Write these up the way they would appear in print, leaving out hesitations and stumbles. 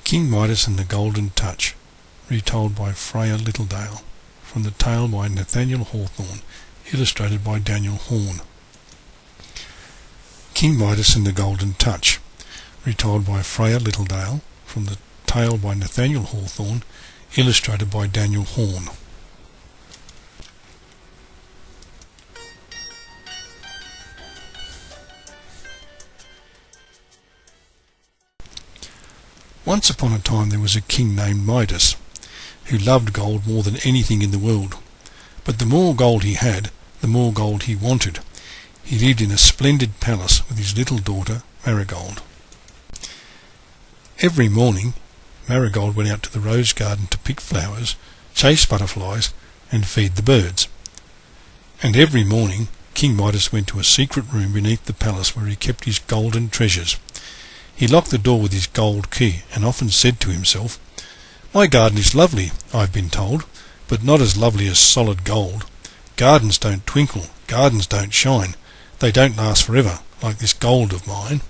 King Midas and the Golden Touch, retold by Freya Littledale, from the tale by Nathaniel Hawthorne, illustrated by Daniel Horn. King Midas and the Golden Touch, retold by Freya Littledale, from the tale by Nathaniel Hawthorne, illustrated by Daniel Horn. Once upon a time there was a king named Midas, who loved gold more than anything in the world. But the more gold he had, the more gold he wanted. He lived in a splendid palace with his little daughter, Marigold. Every morning, Marigold went out to the rose garden to pick flowers, chase butterflies, and feed the birds. And every morning, King Midas went to a secret room beneath the palace where he kept his golden treasures. He locked the door with his gold key and often said to himself, "My garden is lovely, I've been told, but not as lovely as solid gold. Gardens don't twinkle, gardens don't shine, they don't last forever, like this gold of mine."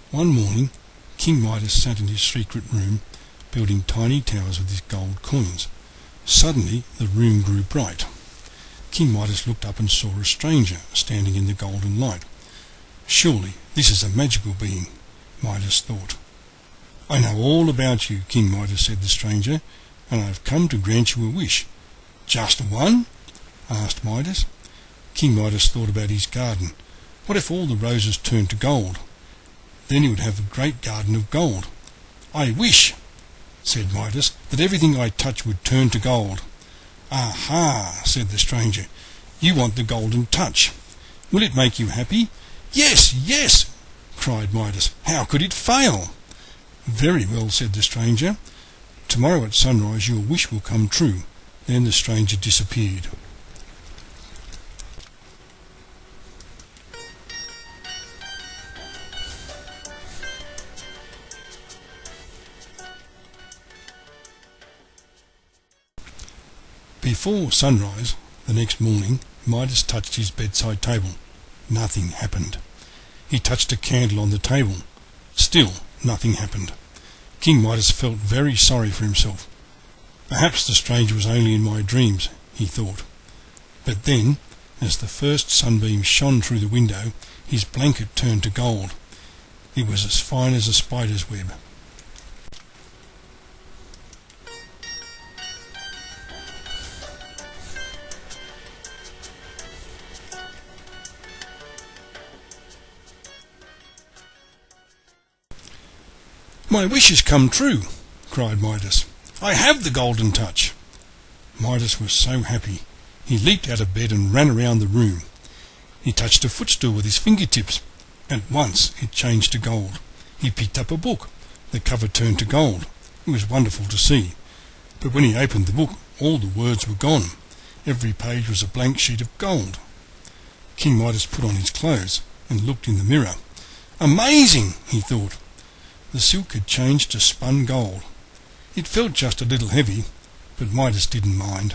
One morning, King Midas sat in his secret room, building tiny towers with his gold coins. Suddenly, the room grew bright. King Midas looked up and saw a stranger standing in the golden light. "Surely this is a magical being," Midas thought. "I know all about you," King Midas said to the stranger, "and I have come to grant you a wish." "Just one?" asked Midas. King Midas thought about his garden. What if all the roses turned to gold? Then he would have a great garden of gold. "I wish," said Midas, "that everything I touch would turn to gold." "Aha," said the stranger, "you want the Golden Touch. Will it make you happy?" "Yes, yes," cried Midas. "How could it fail?" "Very well," said the stranger. "Tomorrow at sunrise your wish will come true." Then the stranger disappeared. Before sunrise the next morning, Midas touched his bedside table. Nothing happened. He touched a candle on the table. Still nothing happened. King Midas felt very sorry for himself. "Perhaps the stranger was only in my dreams," he thought. But then, as the first sunbeam shone through the window, his blanket turned to gold. It was as fine as a spider's web. "My wish has come true," cried Midas. "I have the Golden Touch." Midas was so happy. He leaped out of bed and ran around the room. He touched a footstool with his fingertips. At once it changed to gold. He picked up a book. The cover turned to gold. It was wonderful to see. But when he opened the book, all the words were gone. Every page was a blank sheet of gold. King Midas put on his clothes and looked in the mirror. "Amazing!" he thought. The silk had changed to spun gold. It felt just a little heavy, but Midas didn't mind.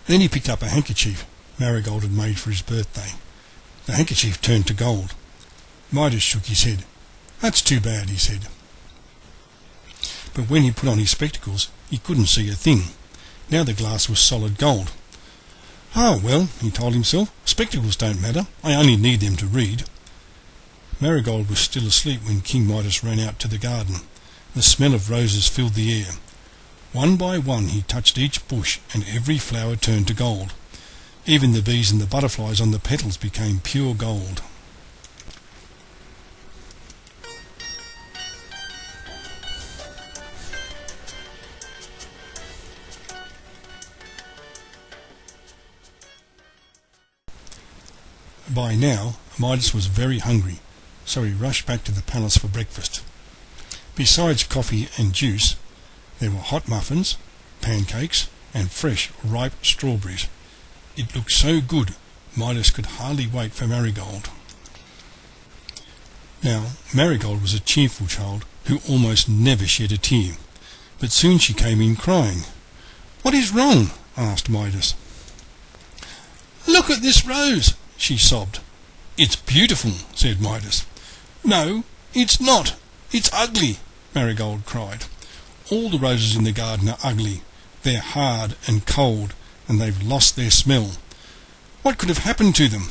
Then he picked up a handkerchief Marigold had made for his birthday. The handkerchief turned to gold. Midas shook his head. "That's too bad," he said. But when he put on his spectacles, he couldn't see a thing. Now the glass was solid gold. "Oh, well," he told himself, "spectacles don't matter. I only need them to read." Marigold was still asleep when King Midas ran out to the garden. The smell of roses filled the air. One by one he touched each bush, and every flower turned to gold. Even the bees and the butterflies on the petals became pure gold. By now, Midas was very hungry, so he rushed back to the palace for breakfast. Besides coffee and juice, there were hot muffins, pancakes, and fresh, ripe strawberries. It looked so good, Midas could hardly wait for Marigold. Now, Marigold was a cheerful child who almost never shed a tear, but soon she came in crying. "What is wrong?" asked Midas. "Look at this rose," she sobbed. "It's beautiful," said Midas. "No, it's not. It's ugly," Marigold cried. "All the roses in the garden are ugly. They're hard and cold, and they've lost their smell. What could have happened to them?"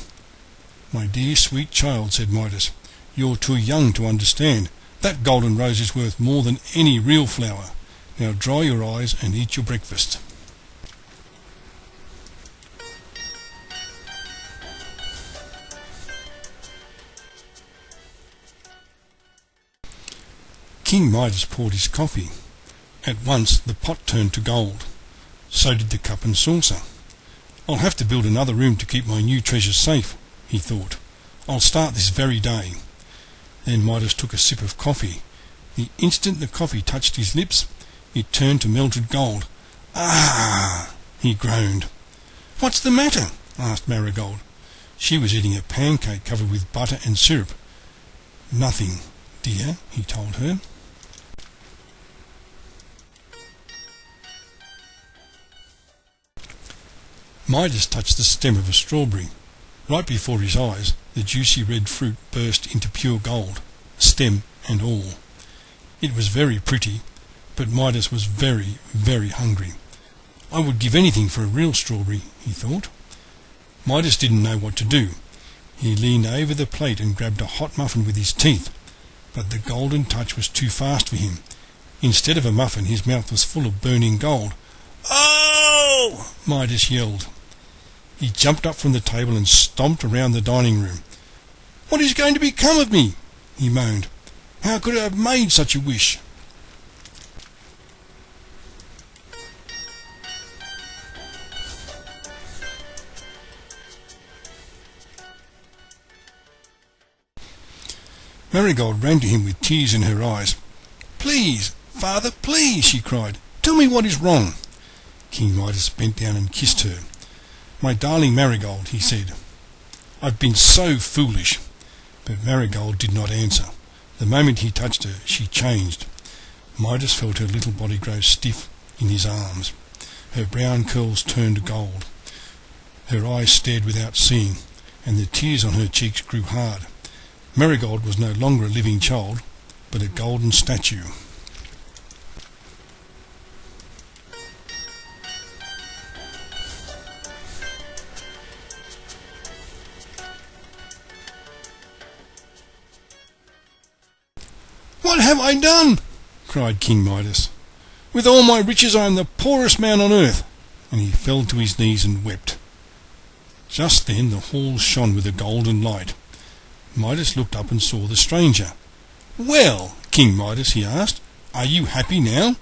"My dear sweet child," said Midas, "you're too young to understand. That golden rose is worth more than any real flower. Now dry your eyes and eat your breakfast." King Midas poured his coffee. At once the pot turned to gold. So did the cup and saucer. "I'll have to build another room to keep my new treasures safe," he thought. "I'll start this very day." Then Midas took a sip of coffee. The instant the coffee touched his lips, it turned to melted gold. "Ah!" he groaned. "What's the matter?" asked Marigold. She was eating a pancake covered with butter and syrup. "Nothing, dear," he told her. Midas touched the stem of a strawberry. Right before his eyes, the juicy red fruit burst into pure gold, stem and all. It was very pretty, but Midas was very, very hungry. "I would give anything for a real strawberry," he thought. Midas didn't know what to do. He leaned over the plate and grabbed a hot muffin with his teeth, but the golden touch was too fast for him. Instead of a muffin, his mouth was full of burning gold. "Oh!" Midas yelled. He jumped up from the table and stomped around the dining room. "What is going to become of me?" he moaned. "How could I have made such a wish?" Marigold ran to him with tears in her eyes. "Please, father, please," she cried. "Tell me what is wrong." King Midas bent down and kissed her. "My darling Marigold," he said, "I've been so foolish." But Marigold did not answer. The moment he touched her, she changed. Midas felt her little body grow stiff in his arms. Her brown curls turned gold. Her eyes stared without seeing, and the tears on her cheeks grew hard. Marigold was no longer a living child, but a golden statue. "What have I done?" cried King Midas. "With all my riches I am the poorest man on earth," and he fell to his knees and wept. Just then the hall shone with a golden light. Midas looked up and saw the stranger. "Well, King Midas," he asked, "are you happy now?"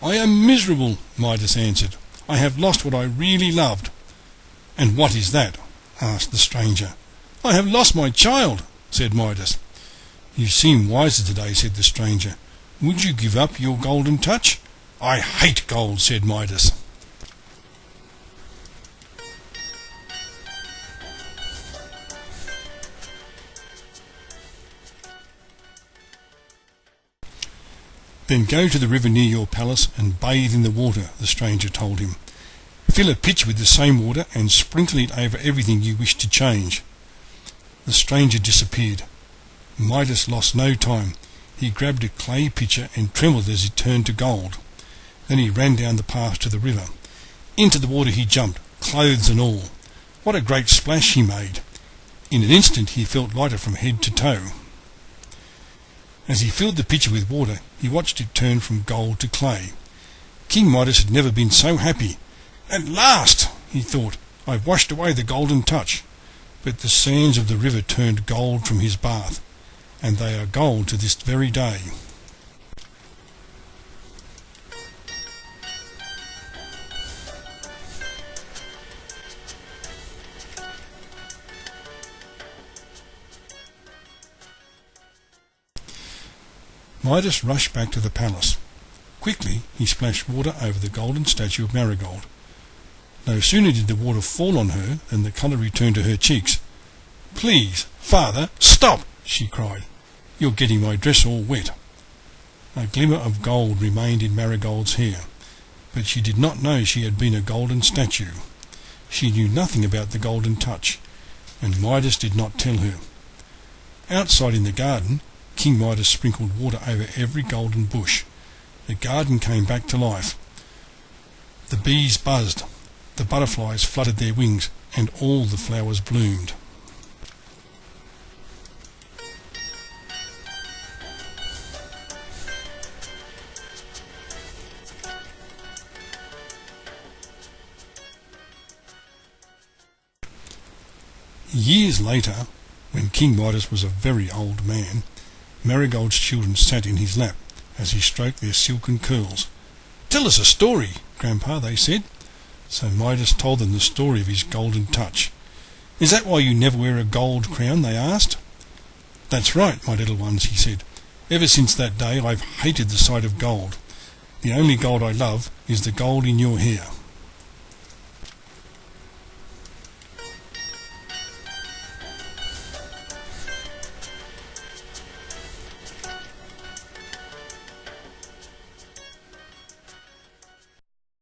"I am miserable," Midas answered. "I have lost what I really loved." "And what is that?" asked the stranger. "I have lost my child," said Midas. "You seem wiser today," said the stranger. "Would you give up your golden touch?" "I hate gold," said Midas. "Then go to the river near your palace and bathe in the water," the stranger told him. "Fill a pitcher with the same water and sprinkle it over everything you wish to change." The stranger disappeared. Midas lost no time. He grabbed a clay pitcher and trembled as it turned to gold. Then he ran down the path to the river. Into the water he jumped, clothes and all. What a great splash he made! In an instant he felt lighter from head to toe. As he filled the pitcher with water, he watched it turn from gold to clay. King Midas had never been so happy. "At last," he thought, "I've washed away the golden touch." But the sands of the river turned gold from his bath, and they are gold to this very day. Midas rushed back to the palace. Quickly he splashed water over the golden statue of Marigold. No sooner did the water fall on her than the colour returned to her cheeks. "Please, father, stop!" she cried. "You're getting my dress all wet." A glimmer of gold remained in Marigold's hair, but she did not know she had been a golden statue. She knew nothing about the golden touch, and Midas did not tell her. Outside in the garden, King Midas sprinkled water over every golden bush. The garden came back to life. The bees buzzed, the butterflies fluttered their wings, and all the flowers bloomed. Years later, when King Midas was a very old man, Marigold's children sat in his lap as he stroked their silken curls. "Tell us a story, Grandpa," they said. So Midas told them the story of his golden touch. "Is that why you never wear a gold crown?" they asked. "That's right, my little ones," he said. "Ever since that day I've hated the sight of gold. The only gold I love is the gold in your hair."